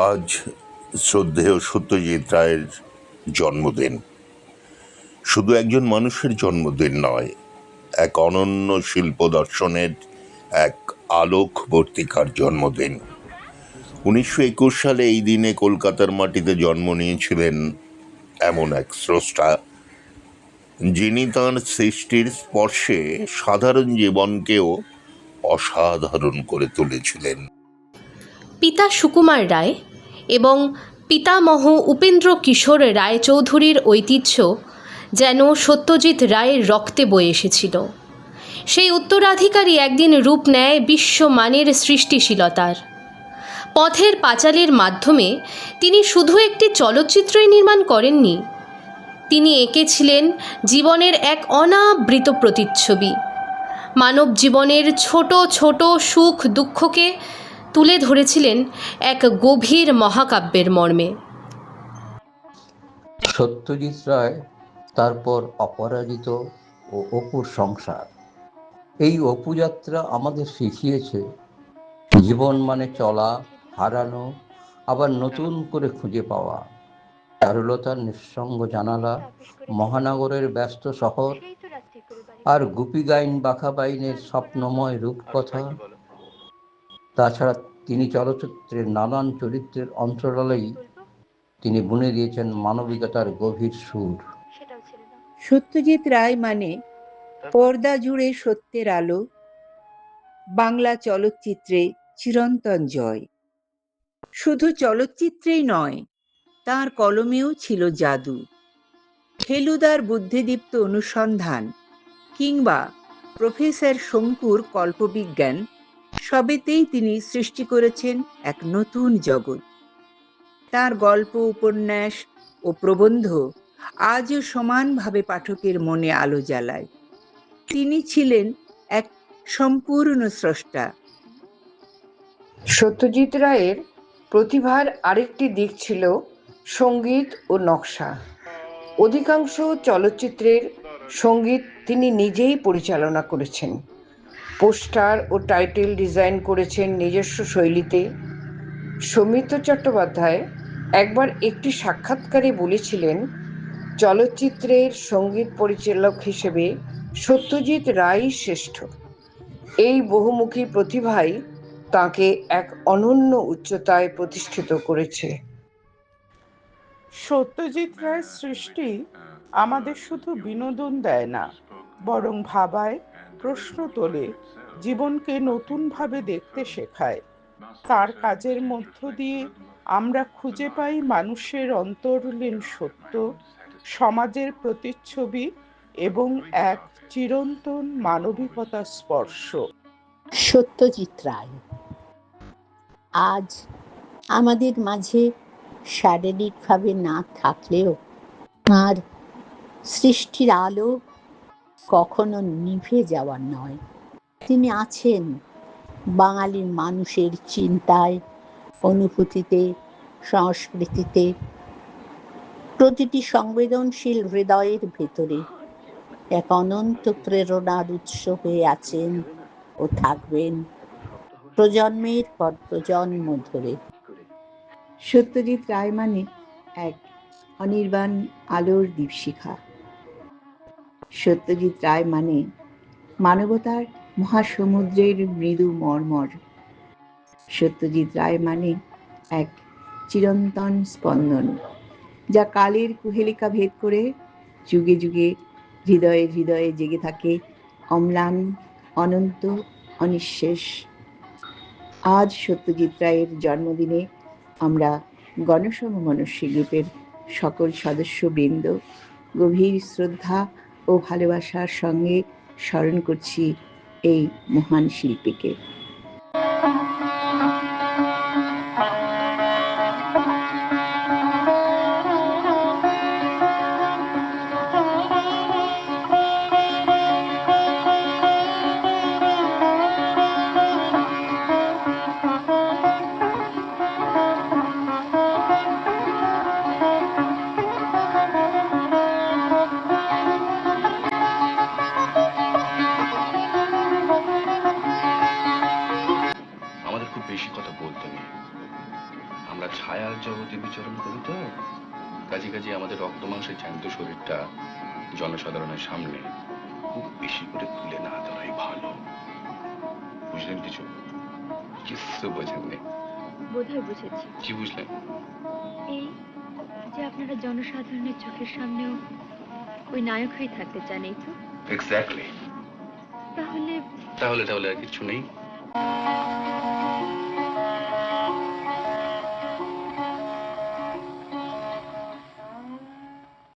আজ শ্রদ্ধেয় সত্যজিৎ রায়ের জন্মদিন। শুধু একজন মানুষের জন্মদিন নয়, এক অনন্য শিল্প দর্শনের এক আলোকবর্তিকার জন্মদিন। 1921 সালে এই দিনে কলকাতার মাটিতে জন্ম নিয়েছিলেন এমন এক স্রষ্টা, যিনি তাঁর সৃষ্টির স্পর্শে সাধারণ জীবনকেও অসাধারণ করে তুলেছিলেন। পিতা সুকুমার রায় এবং পিতামহ উপেন্দ্র কিশোর রায়চৌধুরীর ঐতিহ্য যেন সত্যজিৎ রায়ের রক্তে বয়ে এসেছিল। সেই উত্তরাধিকারী একদিন রূপ নেয় বিশ্বমানের সৃষ্টিশীলতার। পথের পাঁচালীর মাধ্যমে তিনি শুধু একটি চলচ্চিত্রই নির্মাণ করেননি, তিনি এঁকেছিলেন জীবনের এক অনাবৃত প্রতিচ্ছবি। মানব জীবনের ছোট ছোট সুখ দুঃখকে তুলে ধরেছিলেন এক গভীর মহাকাব্যের মর্মে। সত্যজিৎ রায়, তারপর অপরাজিত ও অপুর সংসার। এই অপুযাত্রা আমাদের শিখিয়েছে জীবন মানে চলা, হারানো, আবার নতুন করে খুঁজে পাওয়া। চারুলতার নিঃসঙ্গ জানালা, মহানগরের ব্যস্ত শহর, আর গুপি গাইন বাঘা বাইনের স্বপ্নময় রূপকথা। তাছাড়া তিনি চলচ্চিত্রের নানান চরিত্রের অন্তরালেই তিনি বুনে দিয়েছেন মানবিকতার গভীর সুর। সত্যজিৎ রায় মানে পর্দা জুড়ে সত্যের আলো, বাংলা চলচ্চিত্রে চিরন্তন জয়। শুধু চলচ্চিত্রেই নয়, তার কলমেও ছিল জাদু। ফেলুদার বুদ্ধিদীপ্ত অনুসন্ধান কিংবা প্রফেসর শঙ্কুর কল্পবিজ্ঞান, সবেতেই তিনি সৃষ্টি করেছেন এক নতুন জগৎ। তার গল্প, উপন্যাস ও প্রবন্ধ আজও সমানভাবে পাঠকের মনে আলো জ্বালায়। তিনি ছিলেন এক সম্পূর্ণ স্রষ্টা। সত্যজিৎ রায়ের প্রতিভার আরেকটি দিক ছিল সঙ্গীত ও নকশা। অধিকাংশ চলচ্চিত্রের সঙ্গীত তিনি নিজেই পরিচালনা করেছেন। পোস্টার ও টাইটেল ডিজাইন করেছেন নিজস্ব শৈলীতে। সৌমিত্র চট্টোপাধ্যায় একবার একটি সাক্ষাৎকারে বলেছিলেন, চলচ্চিত্রের সঙ্গীত পরিচালক হিসেবে সত্যজিৎ রায়ই শ্রেষ্ঠ। এই বহুমুখী প্রতিভাই তাকে এক অনন্য উচ্চতায় প্রতিষ্ঠিত করেছে। সত্যজিৎ রায়ের সৃষ্টি আমাদের শুধু বিনোদন দেয় না, বরং ভাবায়, প্রশ্ন তোলে, জীবনকে নতুনভাবে দেখতে শেখায়। তার কাজের মধ্য দিয়ে আমরা খুঁজে পাই মানুষের অন্তর্লীন সত্য, সমাজের প্রতিচ্ছবি এবং এক চিরন্তন মানবিকতার স্পর্শ। সত্যজিৎ রায় আজ আমাদের মাঝে শারীরিকভাবে না থাকলেও তাঁর সৃষ্টির আলো কখনো নিভে যাওয়ার নয়। তিনি আছেন বাঙালির মানুষের চিন্তায়, অনুভূতিতে, সংস্কৃতিতে, প্রতিটি সংবেদনশীল হৃদয়ের ভেতরে এক অনন্ত প্রেরণার উৎস হয়ে আছেন ও থাকবেন প্রজন্মের পর প্রজন্ম ধরে। সত্যজিৎ রায় মানে এক অনির্বাণ আলোর দীপশিখা। সত্যজিৎ রায় মানে মানবতার মহাসমুদ্রের মৃদু মর্মর। সত্যজিৎ রায় মানে এক চিরন্তন স্পন্দন, যা কালের কুহেলিকা ভেদ করে যুগে যুগে হৃদয়ে হৃদয়ে জেগে থাকে, অম্লান, অনন্ত, অনিঃশেষ। আজ সত্যজিৎ রায়ের জন্মদিনে আমরা গণসম মনস্বী গ্রুপের সকল সদস্যবৃন্দ গভীর শ্রদ্ধা ও ভালোবাসার সঙ্গে স্মরণ করছি এই মহান শিল্পীকে। আমরা ছায়ার জগতে বিচরণ করি তো, কাজে কাজে আমাদের রক্ত মাংসের জ্যান্ত শরীরটা জনসাধারণের সামনে খুব বেশি করে তুলে না ধরাই ভালো। বুঝলেন কিছু? কিছু বোঝেননি? বোধহয় বুঝেছি। কি বুঝলেন? এই যে আপনারা জনসাধারণের চোখের সামনেও ওই নায়ক হয়ে থাকতে চান, এই তো? এক্স্যাক্টলি। তাহলে তাহলে আর কিছু নেই।